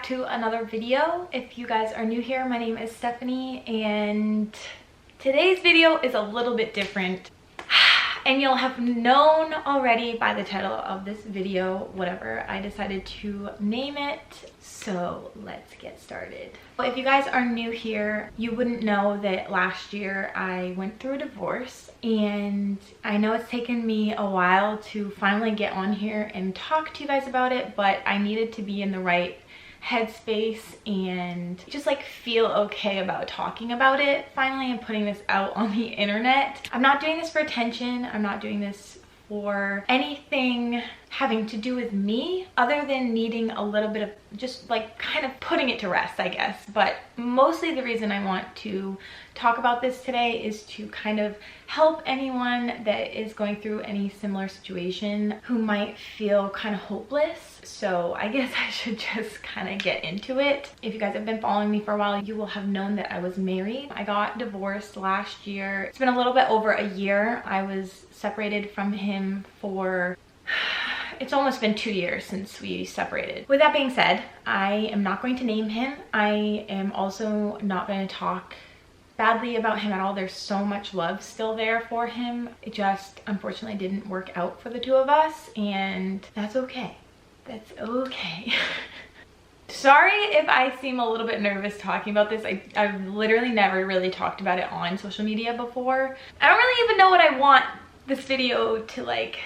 to another video. If you guys are new here, my name is Stephanie and today's video is a little bit different. And you'll have known already by the title of this video, whatever I decided to name it. So let's get started. If you guys are new here, you wouldn't know that last year I went through a divorce, and I know it's taken me a while to finally get on here and talk to you guys about it, but I needed to be in the right headspace and just like feel okay about talking about it finally and putting this out on the internet. I'm not doing this for attention. I'm not doing this for anything having to do with me other than needing a little bit of just like kind of putting it to rest, I guess. But mostly the reason I want to talk about this today is to kind of help anyone that is going through any similar situation who might feel kind of hopeless. So I guess I should just kind of get into it. If you guys have been following me for a while, you will have known that I was married. I got divorced last year. It's been a little bit over a year. I was separated from him for it's almost been 2 years since we separated. With that being said, I am not going to name him. I am also not going to talk badly about him at all. There's so much love still there for him. It just unfortunately didn't work out for the two of us, and that's okay. That's okay. Sorry if I seem a little bit nervous talking about this. I've literally never really talked about it on social media before. I don't really even know what I want this video to like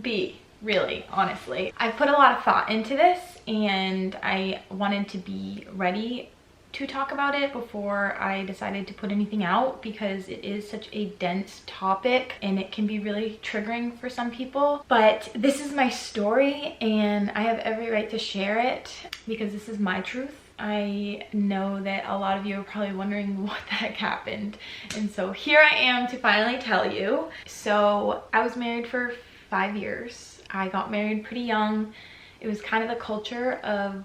be, really, honestly. I've put a lot of thought into this and I wanted to be ready to talk about it before I decided to put anything out, because it is such a dense topic and it can be really triggering for some people. But this is my story and I have every right to share it because this is my truth. I know that a lot of you are probably wondering what the heck happened, and so here I am to finally tell you. So I was married for 5 years. I got married pretty young. It was kind of the culture of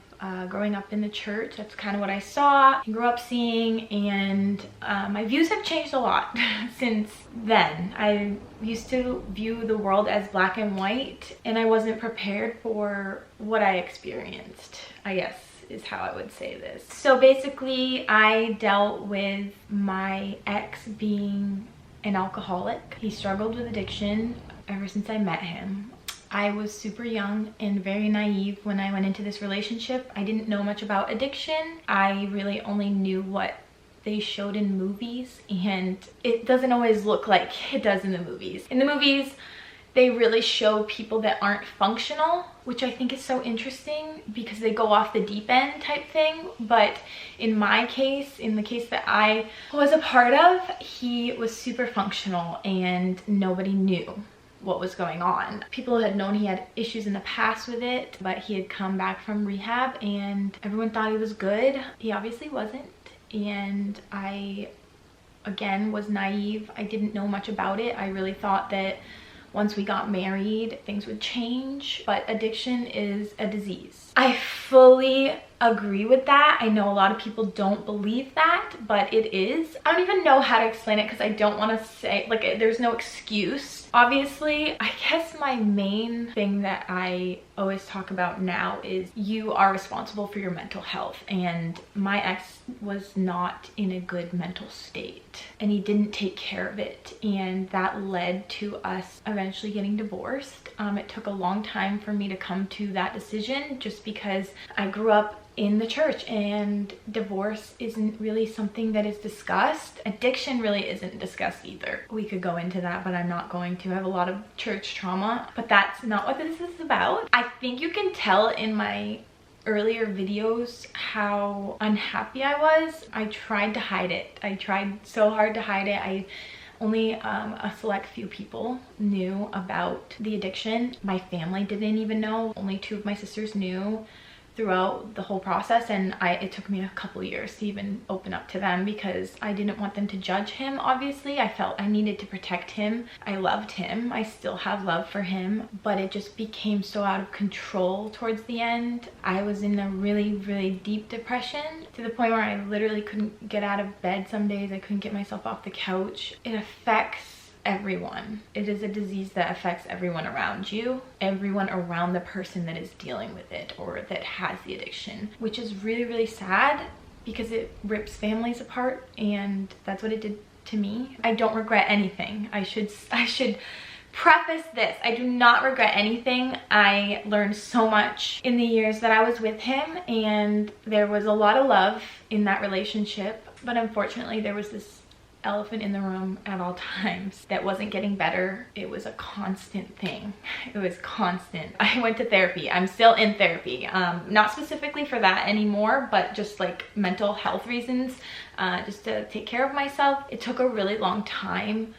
growing up in the church. That's kind of what I saw and grew up seeing, and my views have changed a lot since then. I used to view the world as black and white, and I wasn't prepared for what I experienced, I guess is how I would say this. So basically, I dealt with my ex being an alcoholic. He struggled with addiction ever since I met him. I was super young and very naive when I went into this relationship. I didn't know much about addiction. I really only knew what they showed in movies, and it doesn't always look like it does in the movies. In the movies, they really show people that aren't functional, which I think is so interesting because they go off the deep end type thing. But in my case, in the case that I was a part of, he was super functional and nobody knew what was going on. People had known he had issues in the past with it, but he had come back from rehab and everyone thought he was good. He obviously wasn't, and I, again, was naive. I didn't know much about it. I really thought that once we got married, things would change, but addiction is a disease. I fully agree with that. I know a lot of people don't believe that, but it is. I don't even know how to explain it because I don't want to say, like, there's no excuse. Obviously, I guess my main thing that I always talk about now is you are responsible for your mental health, and my ex was not in a good mental state and he didn't take care of it, and that led to us eventually getting divorced. It took a long time for me to come to that decision just because I grew up in the church and divorce isn't really something that is discussed. Addiction really isn't discussed either. We could go into that, but I'm not going to. I have a lot of church trauma, but that's not what this is about. I think you can tell in my earlier videos how unhappy I was. I tried to hide it. I tried so hard to hide it. Only a select few people knew about the addiction. My family didn't even know. Only 2 of my sisters knew throughout the whole process, and it took me a couple years to even open up to them because I didn't want them to judge him. Obviously, I felt I needed to protect him. I loved him. I still have love for him, but it just became so out of control towards the end. I was in a really, really deep depression to the point where I literally couldn't get out of bed some days. I couldn't get myself off the couch. It affects everyone. It is a disease that affects everyone around you, everyone around the person that is dealing with it or that has the addiction, which is really, really sad because it rips families apart, and that's what it did to me. I don't regret anything. I should preface this. I do not regret anything. I learned so much in the years that I was with him, and there was a lot of love in that relationship, but unfortunately there was this elephant in the room at all times that wasn't getting better. It was a constant thing. It was constant. I went to therapy. I'm still in therapy. Not specifically for that anymore, but just like mental health reasons, just to take care of myself. It took a really long time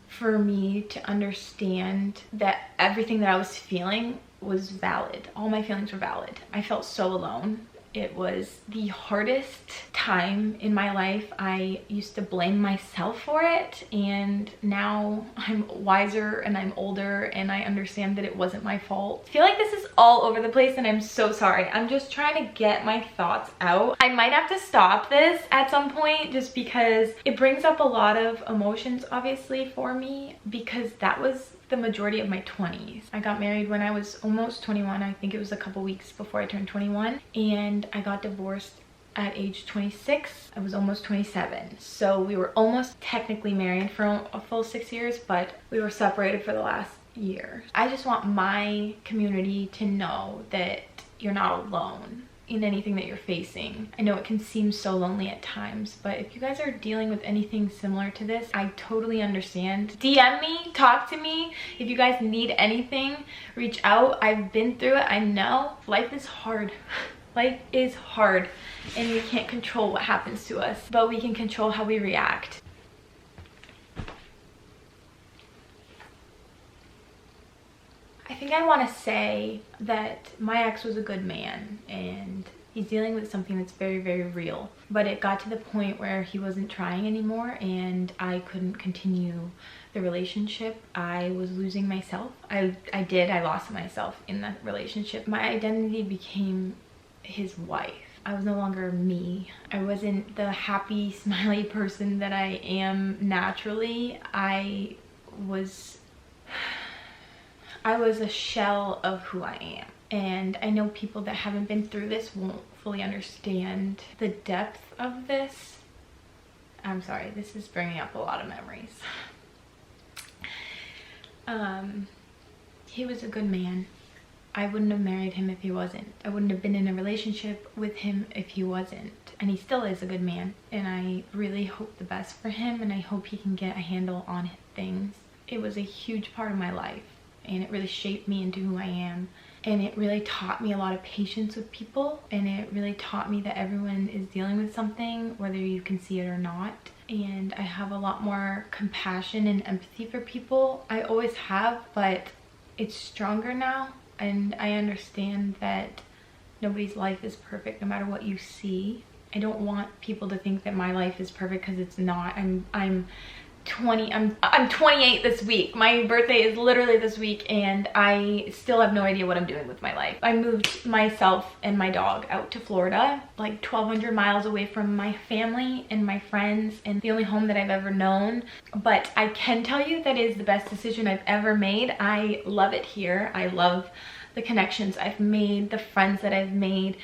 for me to understand that everything that I was feeling was valid. All my feelings were valid. I felt so alone. It was the hardest time in my life. I used to blame myself for it, and now I'm wiser and I'm older and I understand that it wasn't my fault. I feel like this is all over the place and I'm so sorry. I'm just trying to get my thoughts out. I might have to stop this at some point just because it brings up a lot of emotions, obviously, for me, because that was the majority of my 20s. I got married when I was almost 21. I think it was a couple weeks before I turned 21, and I got divorced at age 26. I was almost 27. So we were almost technically married for a full 6 years, but we were separated for the last year. I just want my community to know that you're not alone in anything that you're facing. I know it can seem so lonely at times, but if you guys are dealing with anything similar to this, I totally understand. DM me, talk to me. If you guys need anything, reach out. I've been through it. I know life is hard. Life is hard, and we can't control what happens to us, but we can control how we react. I think I want to say that my ex was a good man, and he's dealing with something that's very, very real. But it got to the point where he wasn't trying anymore, and I couldn't continue the relationship. I was losing myself. I lost myself in that relationship. My identity became his wife. I was no longer me. I wasn't the happy, smiley person that I am naturally. I was a shell of who I am. And I know people that haven't been through this won't fully understand the depth of this. I'm sorry, this is bringing up a lot of memories. He was a good man. I wouldn't have married him if he wasn't. I wouldn't have been in a relationship with him if he wasn't. And he still is a good man. And I really hope the best for him, and I hope he can get a handle on things. It was a huge part of my life, and it really shaped me into who I am. And it really taught me a lot of patience with people, and it really taught me that everyone is dealing with something, whether you can see it or not. And I have a lot more compassion and empathy for people. I always have, but it's stronger now, and I understand that nobody's life is perfect no matter what you see. I don't want people to think that my life is perfect, because it's not. I'm 28 this week. My birthday is literally this week, and I still have no idea what I'm doing with my life. I moved myself and my dog out to Florida, like 1,200 miles away from my family and my friends and the only home that I've ever known. But I can tell you that is the best decision I've ever made. I love it here. I love the connections I've made, the friends that I've made.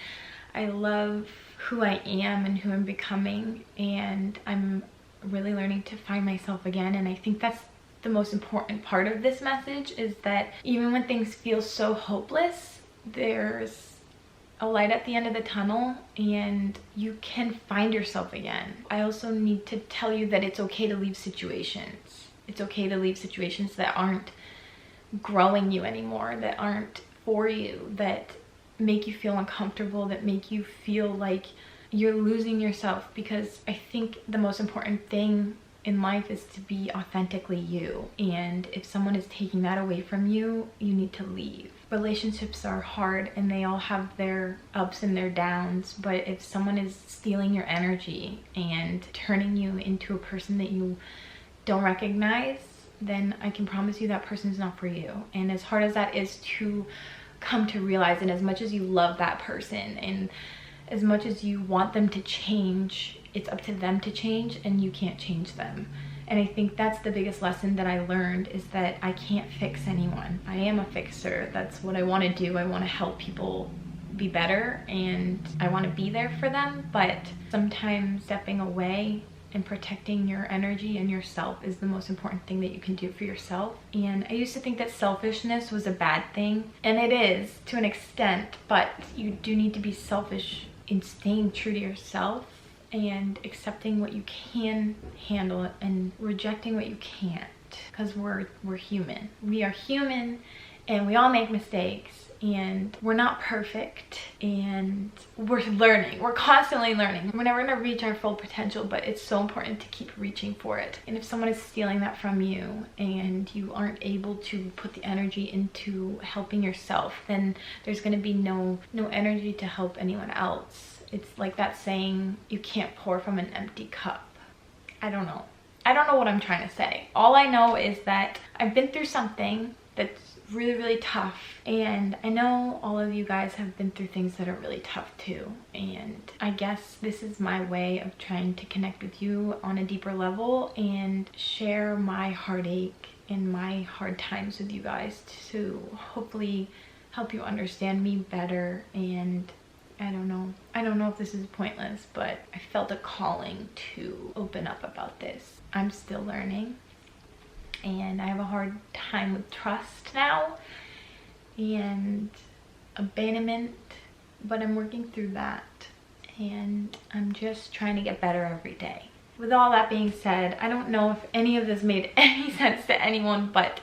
I love who I am and who I'm becoming, and I'm really learning to find myself again. And I think that's the most important part of this message, is that even when things feel so hopeless, there's a light at the end of the tunnel, and you can find yourself again. I also need to tell you that it's okay to leave situations. It's okay to leave situations that aren't growing you anymore, that aren't for you, that make you feel uncomfortable, that make you feel like you're losing yourself. Because I think the most important thing in life is to be authentically you, and if someone is taking that away from you, you need to leave. Relationships are hard, and they all have their ups and their downs, but if someone is stealing your energy and turning you into a person that you don't recognize, then I can promise you that person is not for you. And as hard as that is to come to realize, and as much as you love that person, and as much as you want them to change, it's up to them to change, and you can't change them. And I think that's the biggest lesson that I learned, is that I can't fix anyone. I am a fixer. That's what I want to do. I want to help people be better, and I want to be there for them. But sometimes stepping away and protecting your energy and yourself is the most important thing that you can do for yourself. And I used to think that selfishness was a bad thing, and it is to an extent, but you do need to be selfish in staying true to yourself and accepting what you can handle and rejecting what you can't, because we're human. We are human, and we all make mistakes, and we're not perfect, and we're learning. We're constantly learning. We're never gonna reach our full potential, but it's so important to keep reaching for it. And if someone is stealing that from you and you aren't able to put the energy into helping yourself, then there's gonna be no energy to help anyone else. It's like that saying, you can't pour from an empty cup. I don't know what I'm trying to say. All I know is that I've been through something that's really tough, and I know all of you guys have been through things that are really tough too, and I guess this is my way of trying to connect with you on a deeper level and share my heartache and my hard times with you guys to hopefully help you understand me better. And I don't know if this is pointless, but I felt a calling to open up about this. I'm still learning, and I have a hard time with trust now and abandonment, but I'm working through that, and I'm just trying to get better every day. With all that being said, I don't know if any of this made any sense to anyone, but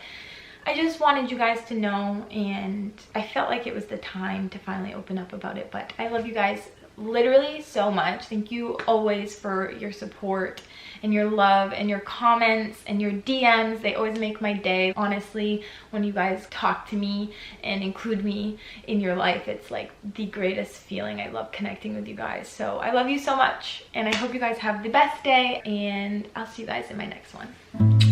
I just wanted you guys to know, and I felt like it was the time to finally open up about it. But I love you guys literally so much. Thank you always for your support and your love and your comments and your DMs. They always make my day. Honestly, when you guys talk to me and include me in your life, it's like the greatest feeling. I love connecting with you guys. So I love you so much, and I hope you guys have the best day, and I'll see you guys in my next one.